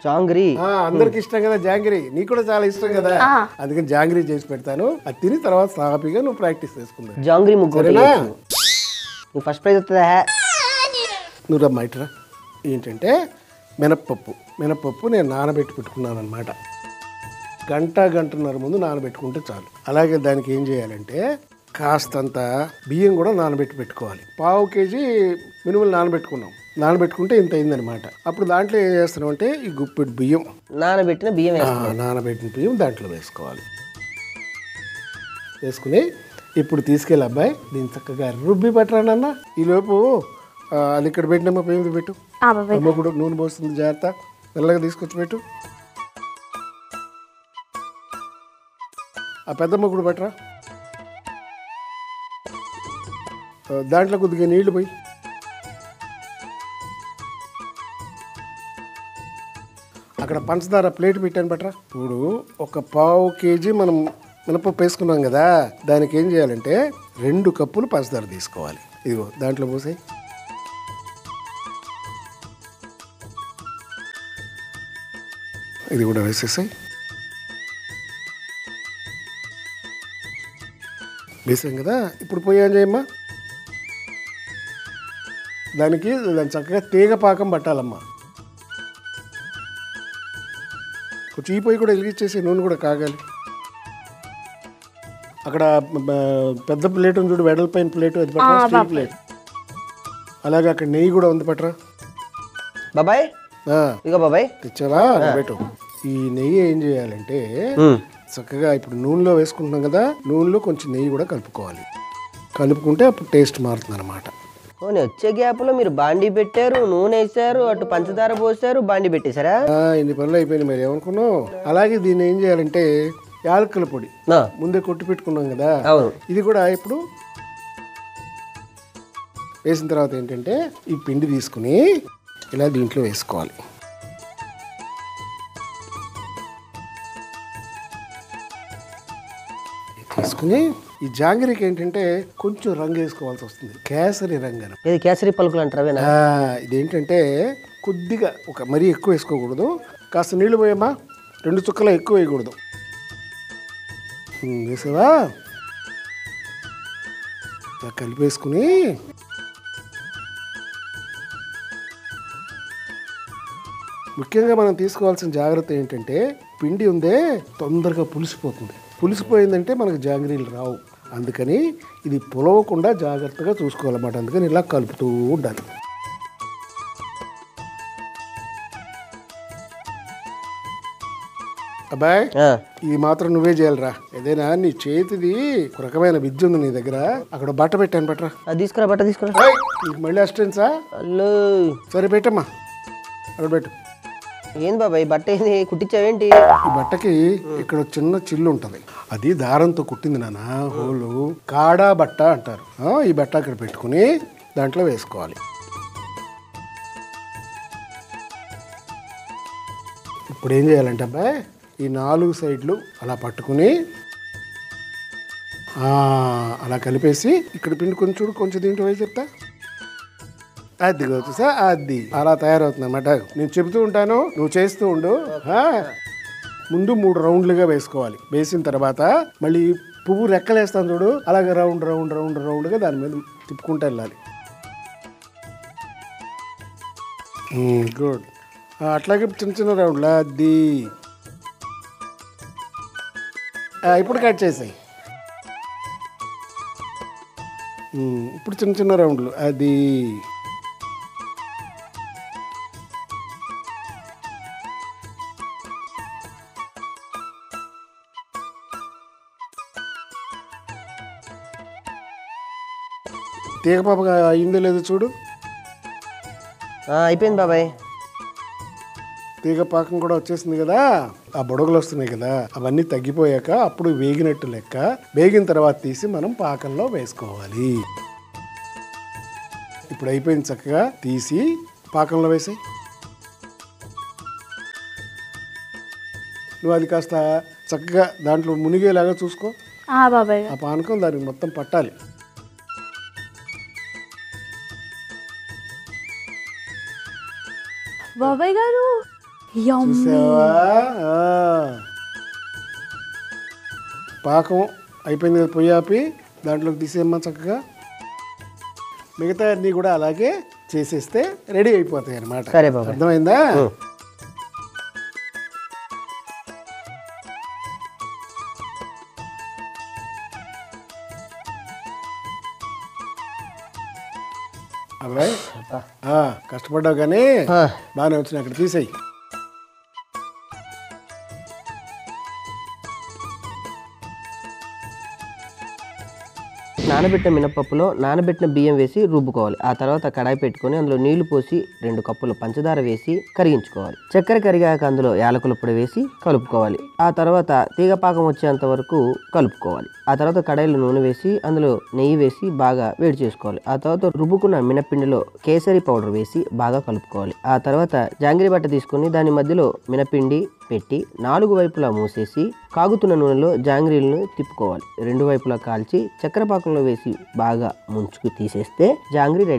జాంగ్రీ అందరికి ఇష్టం కదా జాంగ్రీ, నీకు కూడా చాలా ఇష్టం కదా, అందుకని జాంగ్రీ చేసి పెడతాను. అది తిని తర్వాత సాఫీగా నువ్వు ప్రాక్టీస్ చేసుకుందాం. జాంగ్రీ ముగ్గురు నీకు ఫస్ట్ ప్రైజ్ వస్తుందా? నువ్వు రమ్మా ఇట్రా. ఏంటంటే మినప్పప్పు నేను నానబెట్టి పెట్టుకున్నాను అనమాట. గంటన్నర ముందు నానబెట్టుకుంటే చాలు. అలాగే దానికి ఏం చేయాలంటే కాస్తంత బియ్యం కూడా నానబెట్టి పెట్టుకోవాలి. 1/2 kg మినుములు నానబెట్టుకుంటే ఇంత అయిందనమాట. అప్పుడు దాంట్లో ఏం చేస్తున్నాం అంటే ఈ గుప్పెడు బియ్యం, నానబెట్టిన బియ్యం దాంట్లో వేసుకోవాలి. వేసుకుని ఇప్పుడు తీసుకెళ్ళి అబ్బాయి దీన్ని చక్కగా రుబ్బి పట్టరానన్న. ఈలోపు అది ఇక్కడ పెట్టినమ్మ పేరు పెట్టు. అమ్మ కూడా నూనె పోస్తుంది, జాగ్రత్త, మెల్లగా తీసుకొచ్చి పెట్టు. ఆ పెద్దమ్మ కూడా పట్టరా. దాంట్లో కొద్దిగా నీళ్లు పోయి అక్కడ పంచదార ప్లేట్ పెట్టాను పట్టరా. ఇప్పుడు ఒక 1/2 kg మనం మినపప్పు వేసుకున్నాం కదా, దానికి ఏం చేయాలంటే 2 కప్పులు పంచదార తీసుకోవాలి. ఇదిగో దాంట్లో పోసాయి. ఇది కూడా వేసేసాయి. వేసాం కదా, ఇప్పుడు పోయి ఏం చేయమ్మా, దాని చక్కగా తీగ పాకం పట్టాలమ్మా. కొంచెం ఈ పొయ్యి కూడా వెలిగించేసి నూనె కూడా కాగాలి. అక్కడ పెద్ద ప్లేట్ ఉంది చూడు, వెడల్పైన ప్లేట్, అది పట్టరా, స్టీల్ ప్లేట్. అలాగే అక్కడ నెయ్యి కూడా ఉంది పట్టరా. బాబాయ్ బాబాయ్ తెచ్చావా? పెట్టు. ఈ నెయ్యి ఏం చేయాలంటే చక్కగా ఇప్పుడు నూనెలో వేసుకుంటున్నాం కదా, నూనెలో కొంచెం నెయ్యి కూడా కలుపుకోవాలి. కలుపుకుంటే అప్పుడు టేస్ట్ మారుతుంది అనమాట. వచ్చే గ్యాప్లో మీరు బాండీ పెట్టారు, నూనె వేసారు, అటు పంచదార పోసారు, బాండీ పెట్టేశారా? ఇన్ని పనులు అయిపోయినాయి. మరి ఏమనుకున్నావు? అలాగే దీన్ని ఏం చేయాలంటే యాలకుల పొడి ముందే కొట్టి పెట్టుకున్నాం కదా, ఇది కూడా ఇప్పుడు వేసిన తర్వాత ఏంటంటే ఈ పిండి తీసుకుని ఇలా దీంట్లో వేసుకోవాలి. తీసుకుని ఈ జాంగిరీకి ఏంటంటే కొంచెం రంగు వేసుకోవాల్సి వస్తుంది, కేసరి రంగు అని. ఇది కేసరి పలుకులు అంటారు. ఇదేంటంటే కొద్దిగా ఒక మరీ ఎక్కువ వేసుకోకూడదు, కాస్త నీళ్ళు పోయమ్మా, 2 చుక్కలు ఎక్కువ వేయకూడదు. వేసావా? ఇలా కలిపేసుకుని ముఖ్యంగా మనం తీసుకోవాల్సిన జాగ్రత్త ఏంటంటే పిండి ఉందే తొందరగా పులిసిపోతుంది. పులిసిపోయిందంటే మనకు జాంగ్రీలు రావు. అందుకని ఇది పులవకుండా జాగ్రత్తగా చూసుకోవాలన్నమాట. అందుకని ఇలా కలుపుతూ ఉండాలి. అబ్బాయి ఇది మాత్రం నువ్వే చేయాలిరా. ఏదైనా నీ చేతిది ఒక రకమైన విద్య ఉంది నీ దగ్గర, అక్కడ బట్ట పెట్టాను పట్టరా. తీసుకురా బట్ట తీసుకురా. నీకు మళ్ళీ అసిస్టెంట్సా? సరే పెట్టమ్మా, అక్కడ పెట్టు. ఏంది బాబాయ్ బట్ట ఏంది, కుట్టించావేంటి? ఈ బట్టకి ఇక్కడ చిన్న చిల్లు ఉంటది, అది దారంతో కుట్టింది నాన్న. హోలు కాడా బట్ట అంటారు. ఈ బట్ట అక్కడ పెట్టుకుని దాంట్లో వేసుకోవాలి. ఇప్పుడు ఏం చేయాలంటే అబ్బాయి ఈ 4 సైడ్లు అలా పట్టుకుని అలా కలిపేసి ఇక్కడ పిండి కొంచెం దీంట్లో వేసి చెప్తా. అది చూసా, అది అలా తయారవుతుంది అన్నమాట. నేను చెబుతూ ఉంటాను, నువ్వు చేస్తూ ఉండు. ముందు 3 రౌండ్లుగా వేసుకోవాలి. వేసిన తర్వాత మళ్ళీ పువ్వు రెక్కలు వేస్తాను చూడు, అలాగే రౌండ్గా దాని మీద తిప్పుకుంటూ వెళ్ళాలి. గుడ్. అట్లాగే చిన్న రౌండ్లా. అది ఇప్పుడు కట్ చేసాయి. ఇప్పుడు చిన్న రౌండ్లు. అది తీగ పాప అయిందో లేదో చూడు. అయిపోయింది బాబాయ్. తీగ పాకం కూడా వచ్చేసింది కదా, ఆ బుడగలు వస్తున్నాయి కదా, అవన్నీ తగ్గిపోయాక అప్పుడు వేగినట్టు లెక్క. వేగిన తర్వాత తీసి మనం పాకంలో వేసుకోవాలి. ఇప్పుడు అయిపోయింది, చక్కగా తీసి పాకంలో వేసాయి. నువ్వు అది కాస్త చక్కగా దాంట్లో మునిగేలాగా చూసుకో. ఆ పానకం దానికి మొత్తం పట్టాలి. బాబాయ్ గారు చూసావా? పాకం అయిపోయింది కదా, పొయ్యి ఆపి దాంట్లోకి తీసేయమ్మా చక్కగా. మిగతా అన్నీ కూడా అలాగే చేసేస్తే రెడీ అయిపోతాయి అన్నమాట. సరే బాబాయ్. అర్థమైందా? అబ్బాయి కష్టపడ్డావు కానీ బాగానే వచ్చినాయి. అక్కడ తీసేయి. నానబెట్టిన మినపప్పులో నానబెట్టిన బియ్యం వేసి రుబ్బుకోవాలి. ఆ తర్వాత కడాయి పెట్టుకొని అందులో నీళ్లు పోసి 2 కప్పులు పంచదార వేసి కరిగించుకోవాలి. చక్కెర కరిగాక అందులో యాలకుల పొడి వేసి కలుపుకోవాలి. ఆ తర్వాత తీగపాకం వచ్చేంత వరకు కలుపుకోవాలి. ఆ తర్వాత కడాయిలో నూనె వేసి అందులో నెయ్యి వేసి బాగా వేడి చేసుకోవాలి. ఆ తర్వాత రుబ్బుకున్న మినపిండిలో కేసరి పౌడర్ వేసి బాగా కలుపుకోవాలి. ఆ తర్వాత జాంగిరి బట్ట తీసుకొని దాని మధ్యలో మినపిండి పెట్టి 4 వైపులా మూసేసి కాగుతున్న నూనెలో జాంగ్రీలను తిప్పుకోవాలి. 2 వైపులా కాల్చి చక్కెర పాకంలో వేసి బాగా ముంచుకు తీసేస్తే జాంగ్రీ రెడీ.